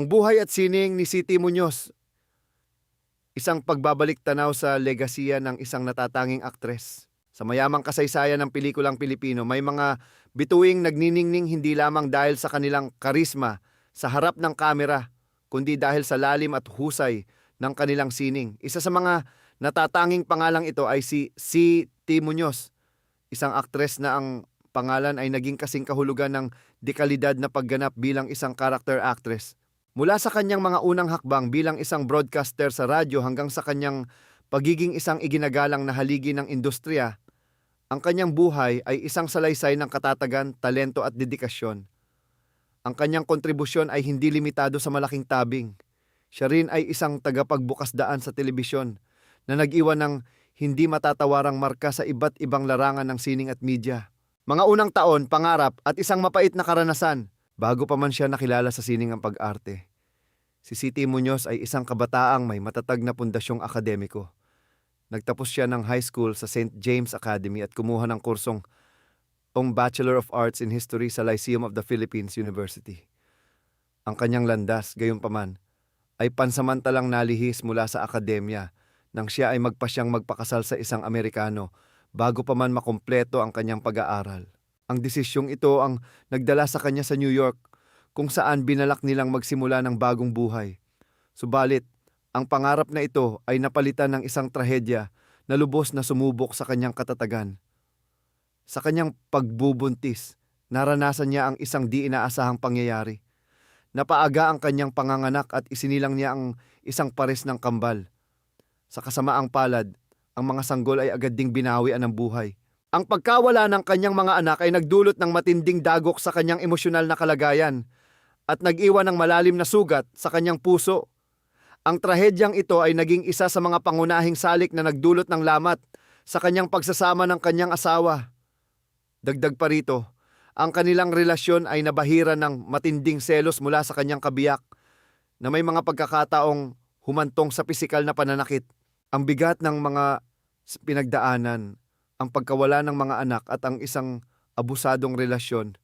Ang buhay at sining ni Siti Muñoz, isang pagbabalik tanaw sa legasiya ng isang natatanging aktres. Sa mayamang kasaysayan ng pelikulang Pilipino, may mga bituing nagniningning hindi lamang dahil sa kanilang karisma sa harap ng kamera, kundi dahil sa lalim at husay ng kanilang sining. Isa sa mga natatanging pangalang ito ay si Siti Muñoz, isang aktres na ang pangalan ay naging kasing kahulugan ng dekalidad na pagganap bilang isang character actress. Mula sa kanyang mga unang hakbang bilang isang broadcaster sa radyo hanggang sa kanyang pagiging isang iginagalang na haligi ng industriya, ang kanyang buhay ay isang salaysay ng katatagan, talento at dedikasyon. Ang kanyang kontribusyon ay hindi limitado sa malaking tabing. Siya rin ay isang tagapagbukas daan sa telebisyon na nag-iwan ng hindi matatawarang marka sa iba't ibang larangan ng sining at media. Mga unang taon, pangarap at isang mapait na karanasan bago pa man siya nakilala sa sining ang pag-arte. Si Siti Muñoz ay isang kabataang may matatag na pundasyong akademiko. Nagtapos siya ng high school sa St. James Academy at kumuha ng kursong Bachelor of Arts in History sa Lyceum of the Philippines University. Ang kanyang landas, gayunpaman, ay pansamantalang nalihis mula sa akademya nang siya ay magpasyang magpakasal sa isang Amerikano bago pa man makumpleto ang kanyang pag-aaral. Ang desisyong ito ang nagdala sa kanya sa New York kung saan binalak nilang magsimula ng bagong buhay. Subalit, ang pangarap na ito ay napalitan ng isang trahedya na lubos na sumubok sa kanyang katatagan. Sa kanyang pagbubuntis, naranasan niya ang isang di inaasahang pangyayari. Napaaga ang kanyang panganganak at isinilang niya ang isang pares ng kambal. Sa kasamaang palad, ang mga sanggol ay agad ding binawian ng buhay. Ang pagkawala ng kanyang mga anak ay nagdulot ng matinding dagok sa kanyang emosyonal na kalagayan at nag-iwan ng malalim na sugat sa kanyang puso. Ang trahedyang ito ay naging isa sa mga pangunahing salik na nagdulot ng lamat sa kanyang pagsasama ng kanyang asawa. Dagdag pa rito, ang kanilang relasyon ay nabahira ng matinding selos mula sa kanyang kabiyak na may mga pagkakataong humantong sa pisikal na pananakit. Ang bigat ng mga pinagdaanan, ang pagkawala ng mga anak at ang isang abusadong relasyon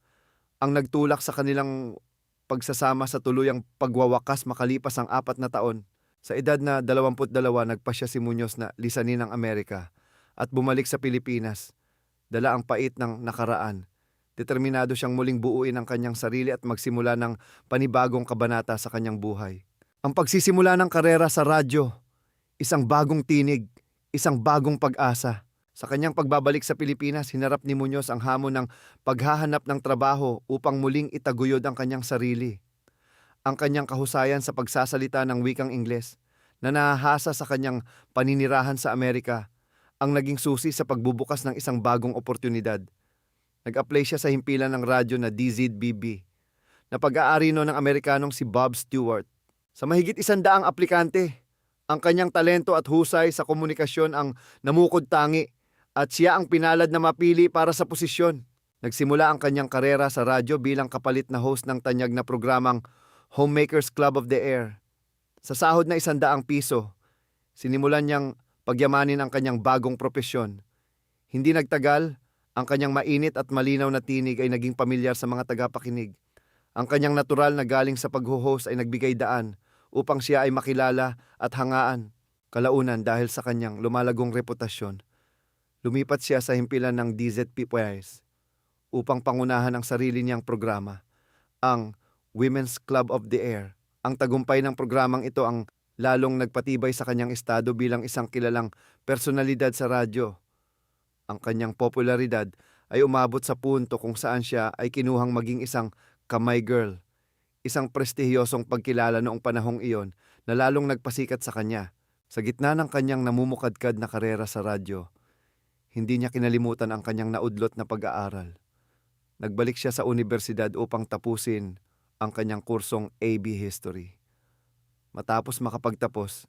ang nagtulak sa kanilang pagsasama sa tuluyang pagwawakas makalipas ang 4 na taon. Sa edad na 22, nagpasya si Muñoz na lisanin ng Amerika at bumalik sa Pilipinas. Dala ang pait ng nakaraan. Determinado siyang muling buuin ang kanyang sarili at magsimula ng panibagong kabanata sa kanyang buhay. Ang pagsisimula ng karera sa radyo, isang bagong tinig, isang bagong pag-asa. Sa kanyang pagbabalik sa Pilipinas, hinarap ni Muñoz ang hamon ng paghahanap ng trabaho upang muling itaguyod ang kanyang sarili. Ang kanyang kahusayan sa pagsasalita ng wikang Ingles na nahahasa sa kanyang paninirahan sa Amerika ang naging susi sa pagbubukas ng isang bagong oportunidad. Nag-apply siya sa himpilan ng radyo na DZBB na pag-aari ng Amerikanong si Bob Stewart. Sa mahigit 100 aplikante, ang kanyang talento at husay sa komunikasyon ang namukod tangi at siya ang pinalad na mapili para sa posisyon. Nagsimula ang kanyang karera sa radyo bilang kapalit na host ng tanyag na programang Homemakers Club of the Air. Sa sahod na 100 piso, sinimulan niyang pagyamanin ang kanyang bagong propesyon. Hindi nagtagal, ang kanyang mainit at malinaw na tinig ay naging pamilyar sa mga tagapakinig. Ang kanyang natural na galing sa pag-host ay nagbigay daan upang siya ay makilala at hangaan. Kalaunan dahil sa kanyang lumalagong reputasyon, lumipat siya sa himpilan ng DZP Pwes upang pangunahan ang sarili niyang programa, ang Women's Club of the Air. Ang tagumpay ng programang ito ang lalong nagpatibay sa kanyang estado bilang isang kilalang personalidad sa radyo. Ang kanyang popularidad ay umabot sa punto kung saan siya ay kinuhang maging isang kamay girl, isang prestihiyosong pagkilala noong panahong iyon na lalong nagpasikat sa kanya. Sa gitna ng kanyang namumukadkad na karera sa radyo, hindi niya kinalimutan ang kanyang naudlot na pag-aaral. Nagbalik siya sa universidad upang tapusin ang kanyang kursong AB History. Matapos makapagtapos,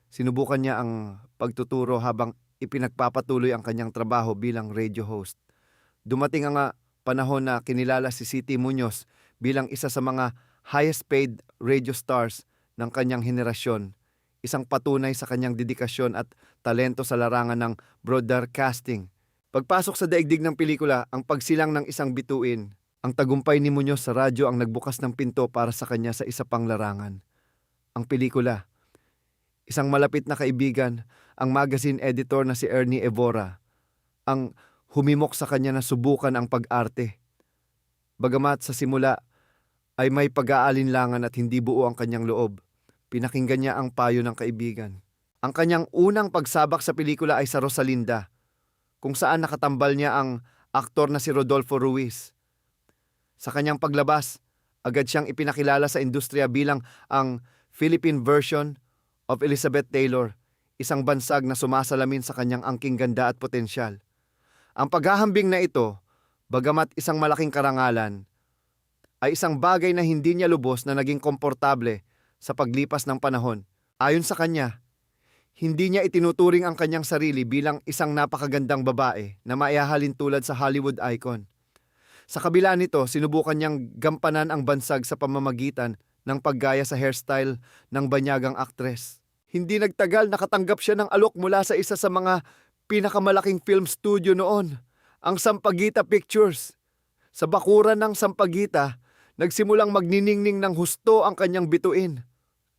sinubukan niya ang pagtuturo habang ipinagpapatuloy ang kanyang trabaho bilang radio host. Dumating ang panahon na kinilala si Siti Muñoz bilang isa sa mga highest paid radio stars ng kanyang henerasyon, isang patunay sa kanyang dedikasyon at talento sa larangan ng broadcasting. Pagpasok sa daigdig ng pelikula, ang pagsilang ng isang bituin, Ang tagumpay ni Muñoz sa radyo ang nagbukas ng pinto para sa kanya sa isa pang larangan. Ang pelikula. Isang malapit na kaibigan, ang magazine editor na si Ernie Evora, ang humimok sa kanya na subukan ang pag-arte. Bagamat sa simula ay may pag-aalinlangan at hindi buo ang kanyang loob, pinakinggan niya ang payo ng kaibigan. Ang kanyang unang pagsabak sa pelikula ay sa Rosalinda, kung saan nakatambal niya ang aktor na si Rodolfo Ruiz. Sa kanyang paglabas, agad siyang ipinakilala sa industriya bilang ang Philippine version of Elizabeth Taylor, isang bansag na sumasalamin sa kanyang angking ganda at potensyal. Ang paghahambing na ito, bagamat isang malaking karangalan, ay isang bagay na hindi niya lubos na naging komportable sa paglipas ng panahon. Ayon sa kanya, hindi niya itinuturing ang kanyang sarili bilang isang napakagandang babae na maihahalin tulad sa Hollywood icon. Sa kabila nito, sinubukan niyang gampanan ang bansag sa pamamagitan ng paggaya sa hairstyle ng banyagang aktres. Hindi nagtagal nakatanggap siya ng alok mula sa isa sa mga pinakamalaking film studio noon, ang Sampaguita Pictures. Sa bakuran ng Sampaguita, nagsimulang magniningning ng husto ang kanyang bituin.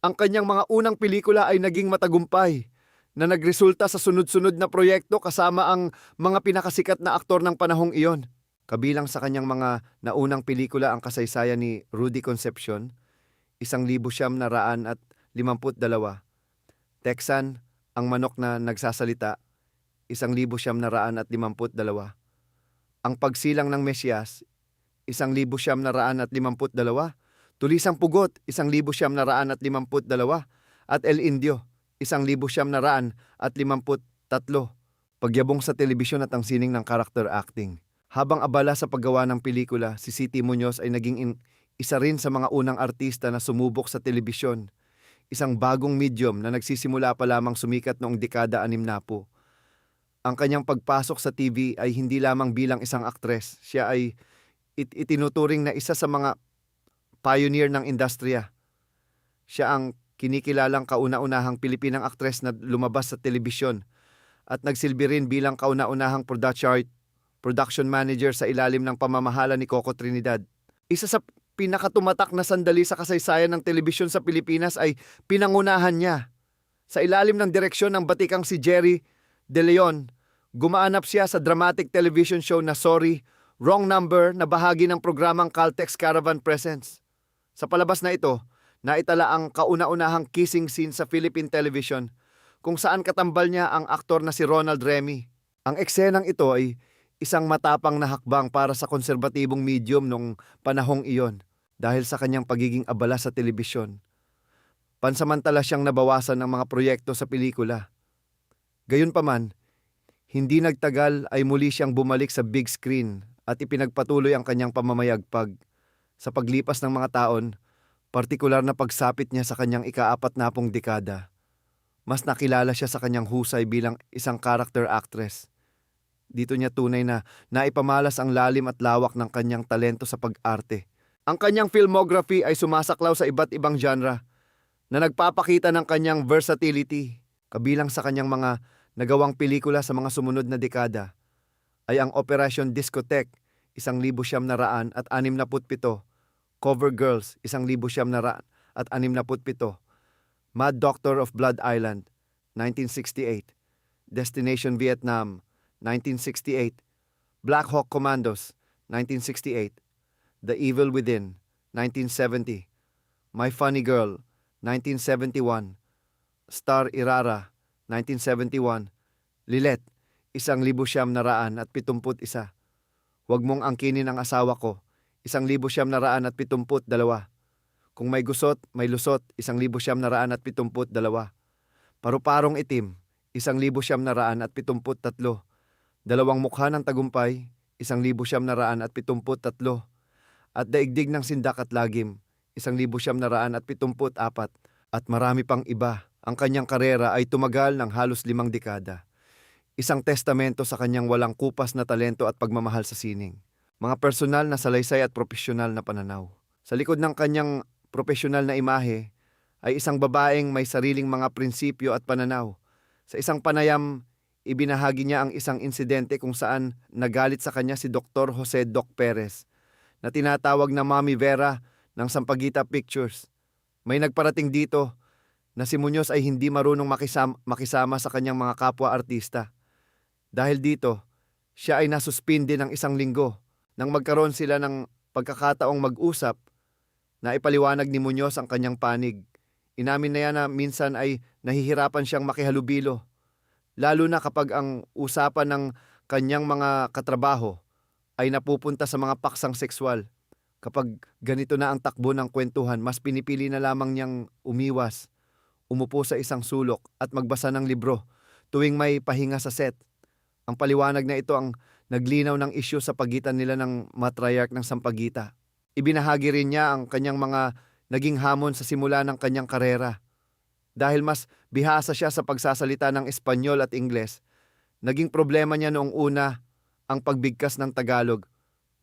Ang kanyang mga unang pelikula ay naging matagumpay, na nagresulta sa sunod-sunod na proyekto kasama ang mga pinakasikat na aktor ng panahong iyon. Kabilang sa kanyang mga naunang pelikula ang kasaysayan ni Rudy Concepcion, 1952, Texan, ang manok na nagsasalita, 1952, ang pagsilang ng Mesyas, 1952, Tulisang Pugot, 1952, at El Indio, 1953, pagyabong sa telebisyon at ang sining ng character acting. Habang abala sa paggawa ng pelikula, si Siti Muñoz ay naging isa rin sa mga unang artista na sumubok sa telebisyon, isang bagong medium na nagsisimula pa lamang sumikat noong dekada 60. Ang kanyang pagpasok sa TV ay hindi lamang bilang isang aktres, siya ay itinuturing na isa sa mga pioneer ng industriya. Siya ang kinikilalang kauna-unahang Pilipinang aktres na lumabas sa telebisyon at nagsilbi rin bilang kauna-unahang production manager sa ilalim ng pamamahala ni Coco Trinidad. Isa sa pinakatumatak na sandali sa kasaysayan ng telebisyon sa Pilipinas ay pinangunahan niya. Sa ilalim ng direksyon ng batikang si Jerry De Leon, gumaanap siya sa dramatic television show na Sorry, Wrong Number na bahagi ng programang Caltex Caravan Presents. Sa palabas na ito, naitala ang kauna-unahang kissing scene sa Philippine television kung saan katambal niya ang aktor na si Ronald Remy. Ang eksenang ito ay isang matapang na hakbang para sa konserbatibong medium noong panahong iyon dahil sa kanyang pagiging abala sa telebisyon. Pansamantala siyang nabawasan ng mga proyekto sa pelikula. Gayunpaman, hindi nagtagal ay muli siyang bumalik sa big screen at ipinagpatuloy ang kanyang pamamayagpag. Sa paglipas ng mga taon, partikular na pagsapit niya sa kanyang ika-40 dekada. Mas nakilala siya sa kanyang husay bilang isang character actress. Dito niya tunay na naipamalas ang lalim at lawak ng kanyang talento sa pag-arte. Ang kanyang filmography ay sumasaklaw sa iba't ibang genre na nagpapakita ng kanyang versatility. Kabilang sa kanyang mga nagawang pelikula sa mga sumunod na dekada ay ang Operation Discotheque, 1967, Cover Girls, 1967, Mad Doctor of Blood Island, 1968, Destination Vietnam, 1968, Black Hawk Commandos, 1968, The Evil Within, 1970, My Funny Girl, 1971, Star Irara, 1971, Lilet, 1971, Huwag Mong Angkinin ang Asawa Ko, 1972, Kung May Gusot, May Lusot, 1972, Paru-Parong Itim, 1973, Dalawang Mukha ng Tagumpay, 1973, at Daigdig ng Sindak at Lagim, 1974, at marami pang iba. Ang kanyang karera ay tumagal ng halos 5 dekada. Isang testamento sa kanyang walang kupas na talento at pagmamahal sa sining. Mga personal na salaysay at profesional na pananaw. Sa likod ng kanyang profesional na imahe ay isang babaeng may sariling mga prinsipyo at pananaw. Sa isang panayam, ibinahagi niya ang isang insidente kung saan nagalit sa kanya si Dr. Jose Doc Perez na tinatawag na Mami Vera ng Sampaguita Pictures. May nagparating dito na si Muñoz ay hindi marunong makisama sa kanyang mga kapwa-artista. Dahil dito, siya ay nasuspindi ng 1 linggo nang magkaroon sila ng pagkakataong mag-usap na ipaliwanag ni Muñoz ang kanyang panig. Inamin na yan na minsan ay nahihirapan siyang makihalubilo, lalo na kapag ang usapan ng kanyang mga katrabaho ay napupunta sa mga paksang sexual. Kapag ganito na ang takbo ng kwentuhan, mas pinipili na lamang niyang umiwas, umupo sa isang sulok at magbasa ng libro tuwing may pahinga sa set. Ang paliwanag na ito ang naglinaw ng isyu sa pagitan nila ng matriarch ng Sampaguita. Ibinahagi rin niya ang kanyang mga naging hamon sa simula ng kanyang karera. Dahil mas bihasa siya sa pagsasalita ng Espanyol at Ingles, naging problema niya noong una ang pagbigkas ng Tagalog.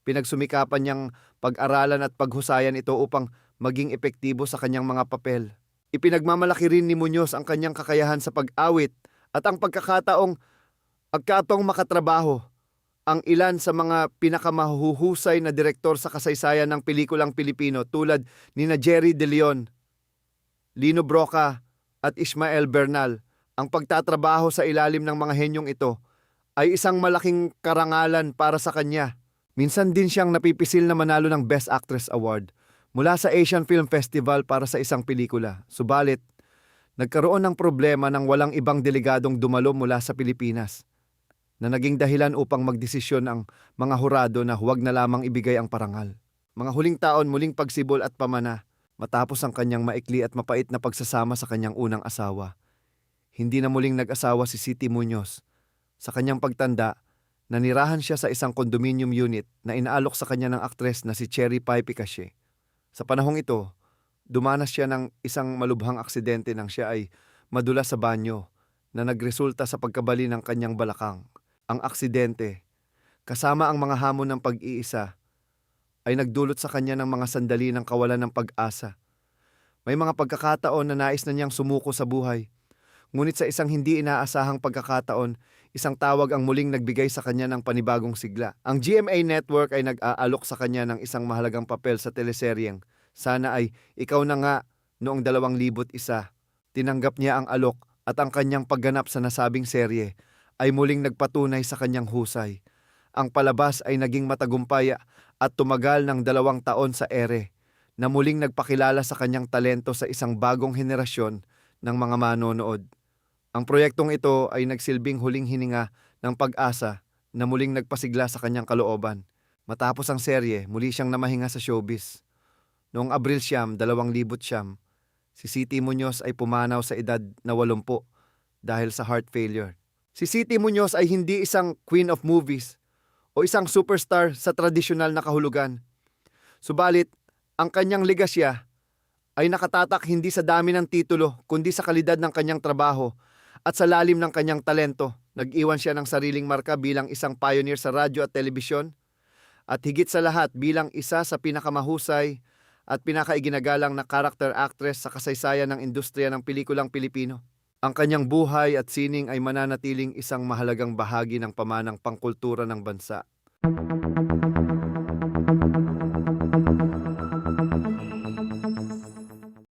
Pinagsumikapan niyang pag-aralan at paghusayan ito upang maging epektibo sa kanyang mga papel. Ipinagmamalaki rin ni Muñoz ang kanyang kakayahan sa pag-awit at ang pagkakataong makatrabaho ang ilan sa mga pinakamahuhusay na direktor sa kasaysayan ng pelikulang Pilipino tulad nina Jerry De Leon, Lino Broca at Ismael Bernal. Ang pagtatrabaho sa ilalim ng mga henyong ito ay isang malaking karangalan para sa kanya. Minsan din siyang napipisil na manalo ng Best Actress Award mula sa Asian Film Festival para sa isang pelikula. Subalit, nagkaroon ng problema nang walang ibang delegadong dumalo mula sa Pilipinas, na naging dahilan upang magdesisyon ang mga hurado na huwag na lamang ibigay ang parangal. Mga huling taon, muling pagsibol at pamana matapos ang kanyang maikli at mapait na pagsasama sa kanyang unang asawa. Hindi na muling nag-asawa si Siti Muñoz. Sa kanyang pagtanda, nanirahan siya sa isang condominium unit na inaalok sa kanya ng aktres na si Cherry Pie Picache. Sa panahong ito, dumanas siya ng isang malubhang aksidente nang siya ay madulas sa banyo na nagresulta sa pagkabali ng kanyang balakang. Ang aksidente, kasama ang mga hamon ng pag-iisa, ay nagdulot sa kanya ng mga sandali ng kawalan ng pag-asa. May mga pagkakataon na nais na niyang sumuko sa buhay. Ngunit sa isang hindi inaasahang pagkakataon, isang tawag ang muling nagbigay sa kanya ng panibagong sigla. Ang GMA Network ay nag-aalok sa kanya ng isang mahalagang papel sa teleseryeng Sana Ay Ikaw Na Nga noong 2001. Tinanggap niya ang alok at ang kanyang pagganap sa nasabing serye ay muling nagpatunay sa kanyang husay. Ang palabas ay naging matagumpay at tumagal ng 2 taon sa ere, na muling nagpakilala sa kanyang talento sa isang bagong henerasyon ng mga manonood. Ang proyektong ito ay nagsilbing huling hininga ng pag-asa na muling nagpasigla sa kanyang kalooban. Matapos ang serye, muli siyang namahinga sa showbiz. Noong Abril 2009, si Siti Muñoz ay pumanaw sa edad na 80 dahil sa heart failure. Si Siti Muñoz ay hindi isang queen of movies o isang superstar sa tradisyonal na kahulugan. Subalit, ang kanyang legasya ay nakatatak hindi sa dami ng titulo kundi sa kalidad ng kanyang trabaho at sa lalim ng kanyang talento. Nag-iwan siya ng sariling marka bilang isang pioneer sa radyo at telebisyon at higit sa lahat bilang isa sa pinakamahusay at pinakaiginagalang na character actress sa kasaysayan ng industriya ng pelikulang Pilipino. Ang kanyang buhay at sining ay mananatiling isang mahalagang bahagi ng pamanang pangkultura ng bansa.